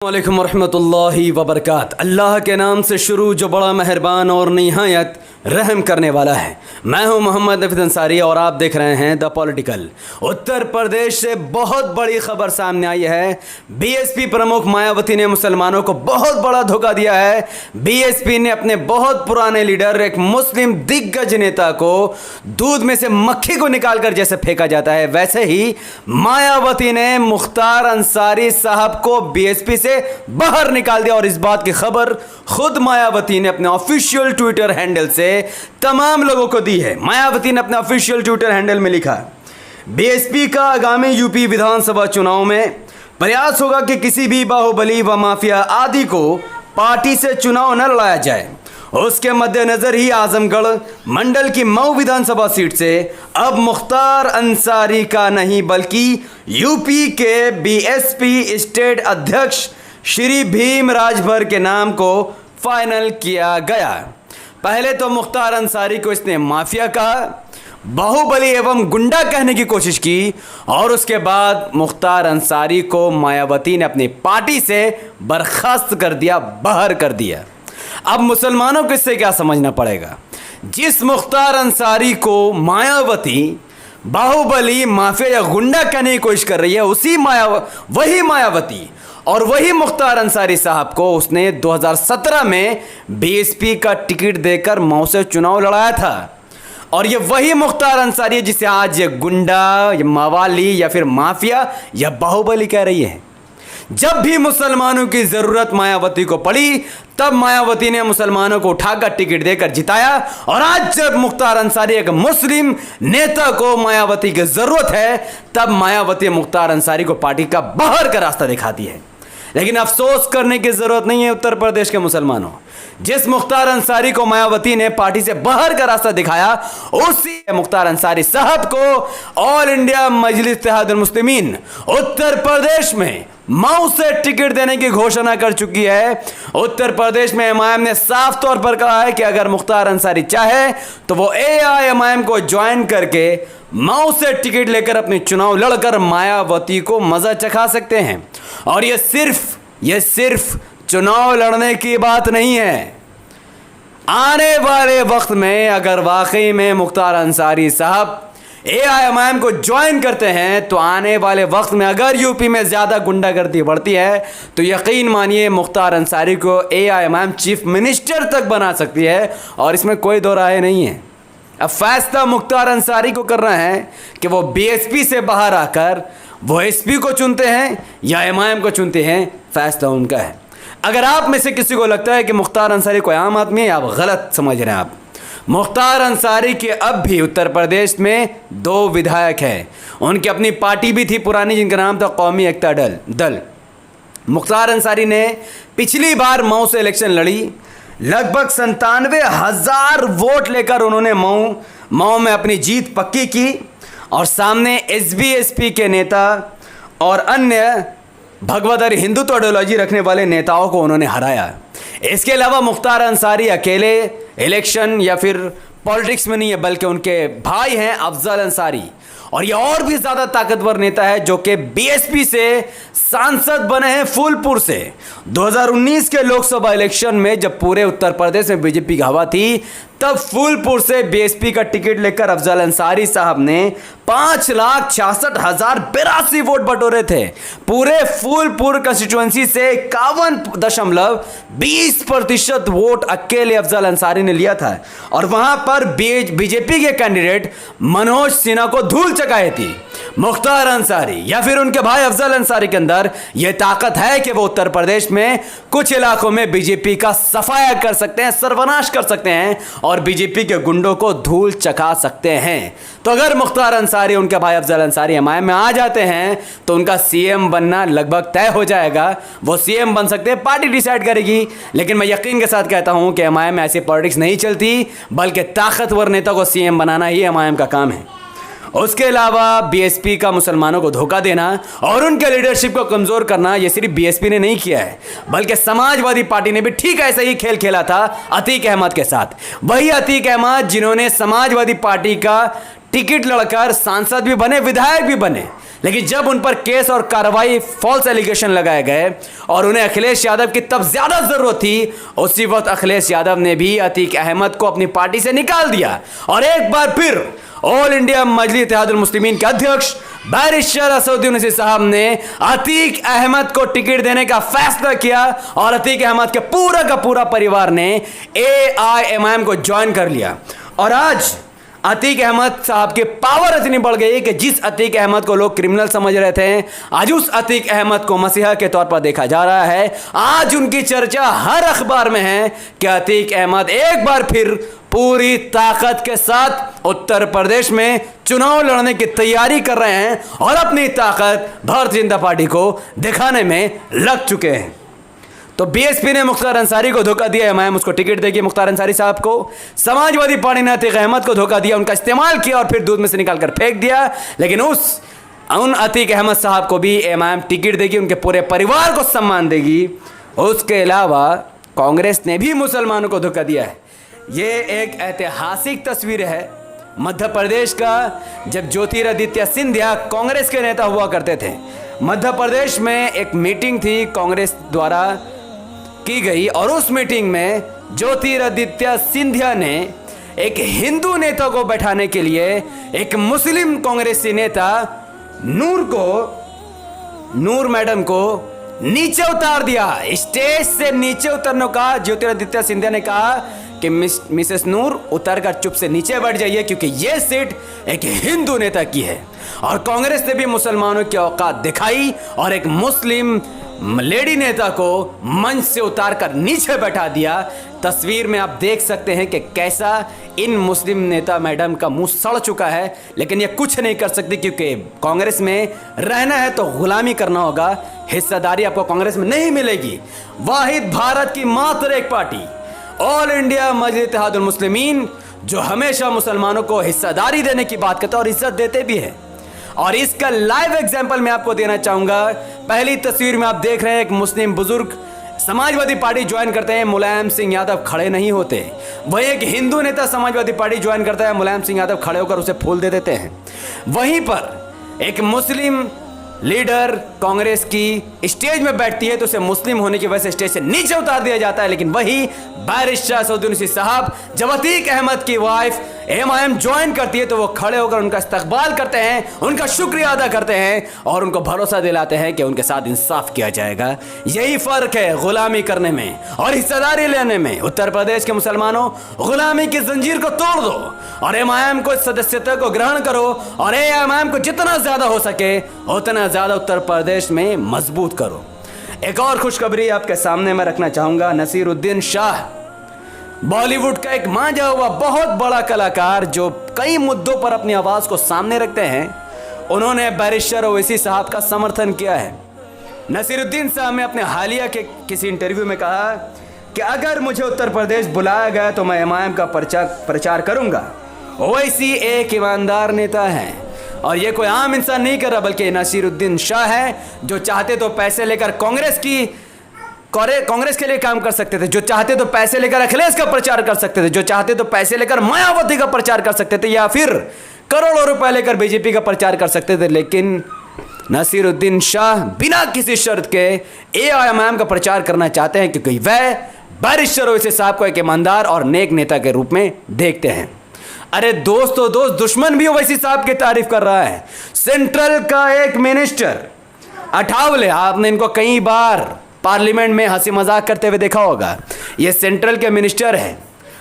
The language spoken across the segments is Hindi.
वालेकुम रहमतुल्लाहि वबरकात। अल्लाह के नाम से शुरू जो बड़ा मेहरबान और निहायत रहम करने वाला है। मैं हूं मोहम्मद नफीद अंसारी और आप देख रहे हैं द पॉलिटिकल। उत्तर प्रदेश से बहुत बड़ी खबर सामने आई है। बीएसपी प्रमुख मायावती ने मुसलमानों को बहुत बड़ा धोखा दिया है। बीएसपी ने अपने बहुत पुराने लीडर, एक मुस्लिम दिग्गज नेता को दूध में से मक्खी को निकालकर जैसे फेंका जाता है, वैसे ही मायावती ने मुख्तार अंसारी साहब को बीएसपी से बाहर निकाल दिया। और इस बात की खबर खुद मायावती ने अपने ऑफिशियल ट्विटर हैंडल से तमाम लोगों को दी है। मायावती ने अपने ऑफिशियल ट्विटर हैंडल में लिखा, बीएसपी का आगामी यूपी विधानसभा चुनाव में प्रयास होगा कि किसी भी बाहुबली व माफिया आदि को पार्टी से चुनाव न लड़ाया जाए। उसके मद्देनजर ही आजमगढ़ मंडल की मऊ विधानसभा सीट से अब मुख्तार अंसारी का नहीं बल्कि यूपी के बीएसपी स्टेट अध्यक्ष श्री भीम राजभर के नाम को फाइनल किया गया। पहले तो मुख्तार अंसारी को इसने माफिया कहा, बाहुबली एवं गुंडा कहने की कोशिश की, और उसके बाद मुख्तार अंसारी को मायावती ने अपनी पार्टी से बर्खास्त कर दिया, बाहर कर दिया। अब मुसलमानों को इससे क्या समझना पड़ेगा? जिस मुख्तार अंसारी को मायावती बाहुबली, माफिया या गुंडा कहने की कोशिश कर रही है, वही मायावती और वही मुख्तार अंसारी साहब को उसने 2017 में बीएसपी का टिकट देकर मऊ से चुनाव लड़ाया था। और ये वही मुख्तार अंसारी है जिसे आज ये गुंडा या मवाली या फिर माफिया या बाहुबली कह रही है। जब भी मुसलमानों की जरूरत मायावती को पड़ी, तब मायावती ने मुसलमानों को उठाकर टिकट देकर जिताया। और आज जब मुख्तार अंसारी एक मुस्लिम नेता को मायावती की जरूरत है, तब मायावती मुख्तार अंसारी को पार्टी का बाहर का रास्ता दिखाती है। लेकिन अफसोस करने की जरूरत नहीं है उत्तर प्रदेश के मुसलमानों, जिस मुख्तार अंसारी को मायावती ने पार्टी से बाहर का रास्ता दिखाया, उसी मुख्तार अंसारी साहब को ऑल इंडिया मजलिस इत्तेहादुल मुस्लिमीन उत्तर प्रदेश में मऊ से टिकट देने की घोषणा कर चुकी है। उत्तर प्रदेश में एमआईएम ने साफ तौर पर कहा है कि अगर मुख्तार अंसारी चाहे तो वो एआईएमआईएम को ज्वाइन करके मऊ से टिकट लेकर अपने चुनाव लड़कर मायावती को मजा चखा सकते हैं। और ये सिर्फ चुनाव लड़ने की बात नहीं है। आने वाले वक्त में अगर वाकई में मुख्तार अंसारी साहब एआईएमआईएम को ज्वाइन करते हैं, तो आने वाले वक्त में अगर यूपी में ज़्यादा गुंडागर्दी बढ़ती है, तो यकीन मानिए मुख्तार अंसारी को एआईएमआईएम चीफ मिनिस्टर तक बना सकती है। और इसमें कोई दो राय नहीं है। अब फैसला मुख्तार अंसारी को करना है कि वो बीएसपी से बाहर आकर वो एसपी को चुनते हैं या एमआईएम को चुनते हैं, फैसला उनका है। अगर आप में से किसी को लगता है कि मुख्तार अंसारी कोई आम आदमी है, आप गलत समझ रहे हैं। आप मुख्तार अंसारी के अब भी उत्तर प्रदेश में 2 विधायक हैं। उनकी अपनी पार्टी भी थी पुरानी, जिनका नाम था कौमी एकता दल। मुख्तार अंसारी ने पिछली बार मऊ से इलेक्शन लड़ी, लगभग 97,000 वोट लेकर उन्होंने मऊ में अपनी जीत पक्की की और सामने एसबीएसपी के नेता और अन्य भगवदर हिंदुत्व आइडियोलॉजी रखने वाले नेताओं को उन्होंने हराया। इसके अलावा मुख्तार अंसारी अकेले इलेक्शन या फिर पॉलिटिक्स में नहीं है, बल्कि उनके भाई हैं अफजल अंसारी, और ये और भी ज़्यादा ताकतवर नेता है जो कि बीएसपी से सांसद बने हैं फूलपुर से। 2019 के लोकसभा इलेक्शन में जब पूरे उत्तर प्रदेश में बीजेपी की हवा थी, तब फूलपुर से बीएसपी का टिकट लेकर अफजल अंसारी साहब ने 5,66,082 वोट बटोरे थे। पूरे फूलपुर कंस्टिट्यूएंसी से 51.20% वोट अकेले अफजल अंसारी ने लिया था। और वहां पर बीजेपी के कैंडिडेट मनोज सिन्हा को धूल चकाई थी। मुख्तार अंसारी या फिर उनके भाई अफजल अंसारी के अंदर यह ताकत है कि वो उत्तर प्रदेश में कुछ इलाकों में बीजेपी का सफाया कर सकते हैं, सर्वनाश कर सकते हैं और बीजेपी के गुंडों को धूल चखा सकते हैं। तो अगर मुख्तार अंसारी, उनके भाई अफजल अंसारी एमआईएम में आ जाते हैं, तो उनका सीएम बनना लगभग तय हो जाएगा। वो सीएम बन सकते हैं, पार्टी डिसाइड करेगी। लेकिन मैं यकीन के साथ कहता हूं कि एमआईएम में ऐसी पॉलिटिक्स नहीं चलती, बल्कि ताकतवर नेता को सीएम बनाना ही एमआईएम का काम है। उसके अलावा बीएसपी का मुसलमानों को धोखा देना और उनके लीडरशिप को कमज़ोर करना, ये सिर्फ बीएसपी ने नहीं किया है, बल्कि समाजवादी पार्टी ने भी ठीक ऐसा ही खेल खेला था अतीक अहमद के साथ। वही अतीक अहमद जिन्होंने समाजवादी पार्टी का टिकट लड़कर सांसद भी बने, विधायक भी बने, लेकिन जब उन पर केस और कार्रवाई, फॉल्स एलिगेशन लगाए गए और उन्हें अखिलेश यादव की तब ज्यादा जरूरत थी, उसी वक्त अखिलेश यादव ने भी अतीक अहमद को अपनी पार्टी से निकाल दिया और एक बार फिर ऑल इंडिया मजलिस इत्तेहादुल मुस्लिमीन के अध्यक्ष बैरिस्टर असदुद्दीन ओवैसी साहब ने अतीक अहमद को टिकट देने का फैसला किया और अतीक अहमद के पूरा का पूरा परिवार ने AIMIM को ज्वाइन कर लिया। और आज अतीक अहमद साहब की पावर इतनी बढ़ गई कि जिस अतीक अहमद को लोग क्रिमिनल समझ रहे थे, आज उस अतीक अहमद को मसीहा के तौर पर देखा जा रहा है। आज उनकी चर्चा हर अखबार में है कि अतीक अहमद एक बार फिर पूरी ताकत के साथ उत्तर प्रदेश में चुनाव लड़ने की तैयारी कर रहे हैं और अपनी ताकत भारतीय जनता पार्टी को दिखाने में लग चुके हैं। तो BSP ने मुख्तार अंसारी को धोखा दिया, MIM उसको टिकट देगी मुख्तार अंसारी साहब को। समाजवादी पार्टी ने अतीक अहमद को धोखा दिया, उनका इस्तेमाल किया और फिर दूध में से निकालकर फेंक दिया। लेकिन उन अतीक अहमद साहब को भी MIM टिकट देगी, उनके पूरे परिवार को सम्मान देगी। उसके अलावा कांग्रेस ने भी मुसलमानों को धोखा दिया है। ये एक ऐतिहासिक तस्वीर है मध्य प्रदेश का, जब ज्योतिरादित्य सिंधिया कांग्रेस के नेता हुआ करते थे। मध्य प्रदेश में एक मीटिंग थी कांग्रेस द्वारा की गई और उस मीटिंग में ज्योतिरादित्य सिंधिया ने एक हिंदू नेता को बैठाने के लिए एक मुस्लिम कांग्रेसी नेता नूर मैडम को नीचे उतार दिया। स्टेज से नीचे उतरने का ज्योतिरादित्य सिंधिया ने कहा कि मिसेस नूर उतर कर चुप से नीचे बैठ जाइए, क्योंकि यह सीट एक हिंदू नेता की है। और कांग्रेस ने भी मुसलमानों की औकात दिखाई और एक मुस्लिम लेडी नेता को मंच से उतार कर नीचे बैठा दिया। तस्वीर में आप देख सकते हैं कि कैसा इन मुस्लिम नेता मैडम का मुंह सड़ चुका है, लेकिन ये कुछ नहीं कर सकती, क्योंकि कांग्रेस में रहना है तो गुलामी करना होगा। हिस्सेदारी आपको कांग्रेस में नहीं मिलेगी। वाहिद भारत की मात्र एक पार्टी ऑल इंडिया मजलिस इत्तेहादुल मुस्लिमीन, जो हमेशा मुसलमानों को हिस्सेदारी देने की बात करते हैं और इज्जत देते भी है। और इसका लाइव एग्जांपल मैं आपको देना चाहूंगा। पहली तस्वीर में आप देख रहे हैं एक मुस्लिम बुजुर्ग समाजवादी पार्टी ज्वाइन करते हैं, मुलायम सिंह यादव खड़े नहीं होते। वहीं एक हिंदू नेता समाजवादी पार्टी ज्वाइन करता है, मुलायम सिंह यादव खड़े होकर उसे फूल दे देते हैं। वहीं पर एक मुस्लिम लीडर कांग्रेस की स्टेज में बैठती है तो उसे मुस्लिम होने की वजह से स्टेज से नीचे उतार दिया जाता है। लेकिन वही बैरिस्टर असदुद्दीन ओवैसी साहब जब अतीक अहमद की वाइफ MIM ज्वाइन करती है तो वो खड़े होकर उनका इस्तकबाल करते हैं, उनका शुक्रिया अदा करते हैं और उनको भरोसा दिलाते हैं कि उनके साथ इंसाफ किया जाएगा। यही फर्क है गुलामी करने में और हिस्सेदारी लेने में। उत्तर प्रदेश के मुसलमानों, गुलामी की जंजीर को तोड़ दो और MIM को सदस्यता को ग्रहण करो और MIM को जितना ज्यादा हो सके उतना ज्यादा उत्तर प्रदेश में मजबूत करो। एक और खुशखबरी आपके सामने मैं रखना चाहूंगा। नसीरुद्दीन शाह, बॉलीवुड का एक मांझा हुआ बहुत बड़ा कलाकार जो कई मुद्दों पर अपनी आवाज को सामने रखते हैं, उन्होंने बैरिस्टर ओवैसी साहब का समर्थन किया है। नसीरुद्दीन साहब ने अपने हालिया के किसी इंटरव्यू में कहा कि अगर मुझे उत्तर प्रदेश बुलाया गया तो मैं MIM का प्रचार करूंगा। ओवैसी एक ईमानदार नेता है और ये कोई आम इंसान नहीं कर रहा, बल्कि नसीरुद्दीन शाह है जो चाहते तो पैसे लेकर कांग्रेस के लिए काम कर सकते थे, जो चाहते तो पैसे लेकर अखिलेश का प्रचार कर सकते थे, जो चाहते तो पैसे लेकर मायावती का प्रचार कर सकते थे या फिर करोड़ों रुपए लेकर BJP का प्रचार कर सकते थे। लेकिन नसीरुद्दीन शाह बिना किसी शर्त के AIMIM का प्रचार करना चाहते हैं, क्योंकि वह बैरिस्टर ओवैसी साहब को एक ईमानदार और नेक नेता के रूप में देखते हैं। अरे दोस्त दुश्मन भी ओवैसी साहब की तारीफ कर रहा है। सेंट्रल का एक मिनिस्टर अठावले, आपने इनको कई बार पार्लियामेंट में हंसी मजाक करते हुए देखा होगा। ये सेंट्रल के मिनिस्टर हैं,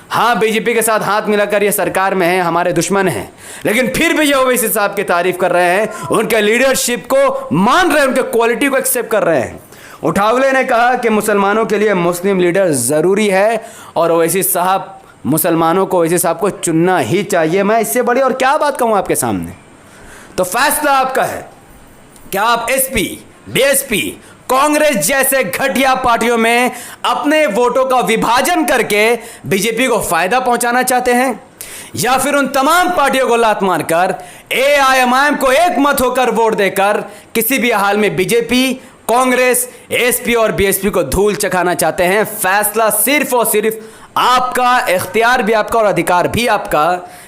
हाँ BJP के साथ हाथ मिलाकर ये सरकार में है, हमारे दुश्मन हैं, लेकिन फिर भी ये ओवैसी साहब की तारीफ कर रहे हैं, उनके लीडरशिप को मान रहे हैं, उनके क्वालिटी को एक्सेप्ट कर रहे हैं। उठावले ने कहा कि मुसलमानों के लिए मुस्लिम लीडर जरूरी है और ओवैसी साहब मुसलमानों को ओवैसी साहब को चुनना ही चाहिए। मैं इससे बड़ी और क्या बात कहूँ आपके सामने। तो फैसला आपका है। क्या आप SP, BSP, कांग्रेस जैसे घटिया पार्टियों में अपने वोटों का विभाजन करके BJP को फायदा पहुंचाना चाहते हैं, या फिर उन तमाम पार्टियों को लात मारकर AIMIM को एक मत होकर वोट देकर किसी भी हाल में BJP, कांग्रेस, SP और BSP को धूल चखाना चाहते हैं? फैसला सिर्फ और सिर्फ आपका, इख्तियार भी आपका और अधिकार भी आपका।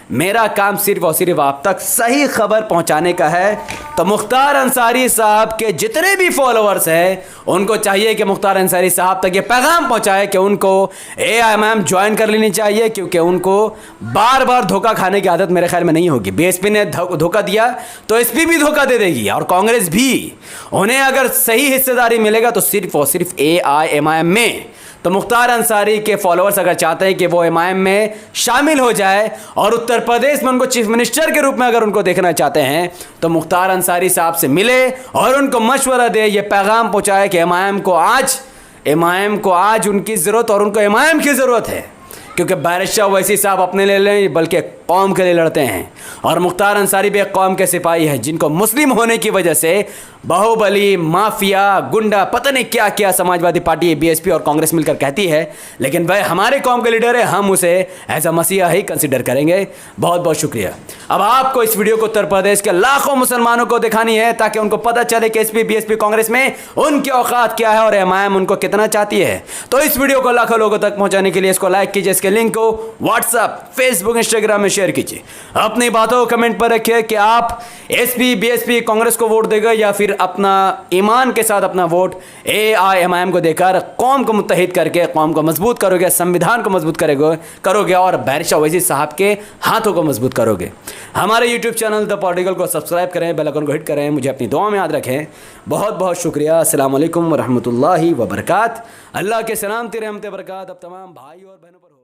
मेरा काम सिर्फ और सिर्फ आप तक सही खबर पहुंचाने का है। तो मुख्तार अंसारी साहब के जितने भी फॉलोअर्स हैं उनको चाहिए कि मुख्तार अंसारी साहब तक ये पैगाम पहुंचाए कि उनको AIMIM ज्वाइन कर लेनी चाहिए, क्योंकि उनको बार बार धोखा खाने की आदत मेरे ख्याल में नहीं होगी। BSP ने धोखा दिया तो SP भी धोखा दे देगी, और कांग्रेस भी। उन्हें अगर सही हिस्सेदारी मिलेगा तो सिर्फ और सिर्फ AIMIM में। तो मुख्तार अंसारी के फॉलोअर्स अगर चाहते हैं कि वो AIMIM में शामिल हो जाए और उत्तर प्रदेश में उनको चीफ मिनिस्टर के रूप में अगर उनको देखना चाहते हैं, तो मुख्तार अंसारी साहब से मिले और उनको मशवरा दे, ये पैगाम पहुंचाए कि AIMIM को आज उनकी ज़रूरत और उनको AIMIM की ज़रूरत है। क्योंकि बैरिस्टर ओवैसी साहब अपने लिए नहीं बल्कि कौम के लिए लड़ते हैं, और मुख्तार अंसारी भी एक कौम के सिपाही हैं जिनको मुस्लिम होने की वजह से बाहुबली, माफिया, गुंडा, पता नहीं क्या क्या समाजवादी पार्टी, BSP और कांग्रेस मिलकर कहती है, लेकिन वह हमारे कौम के लीडर है, हम उसे एज अ मसीहा ही कंसिडर करेंगे। बहुत बहुत शुक्रिया। अब आपको इस वीडियो को उत्तर प्रदेश के लाखों मुसलमानों को दिखानी है ताकि उनको पता चले कि SP, BSP, कांग्रेस में उनकी औकात क्या है और AIMIM उनको कितना चाहती है। तो इस वीडियो को लाखों लोगों तक पहुंचाने के लिए इसको लाइक कीजिए, इसके लिंक को WhatsApp, Facebook, Instagram में शेयर कीजिए। अपनी बातों को कमेंट पर रखिए कि आप SP, BSP, कांग्रेस को वोट देगा या फिर अपना ईमान के साथ अपना वोट AIMIM को देकर कौम को मुत्तहिद करके कौम को मजबूत करोगे, संविधान को मजबूत करोगे और बैरिस्टर ओवैसी साहब के हाथों को मजबूत करोगे। हमारे YouTube चैनल द पॉलिटिकल को सब्सक्राइब करें, बेल आइकन को हिट करें, मुझे अपनी दुआ में याद रखें। बहुत बहुत शुक्रिया। अस्सलाम वालेकुम व रहमतुल्लाहि व बरकात। अल्लाह के सलामती रहमत बरकात अब तमाम भाई और बहनों पर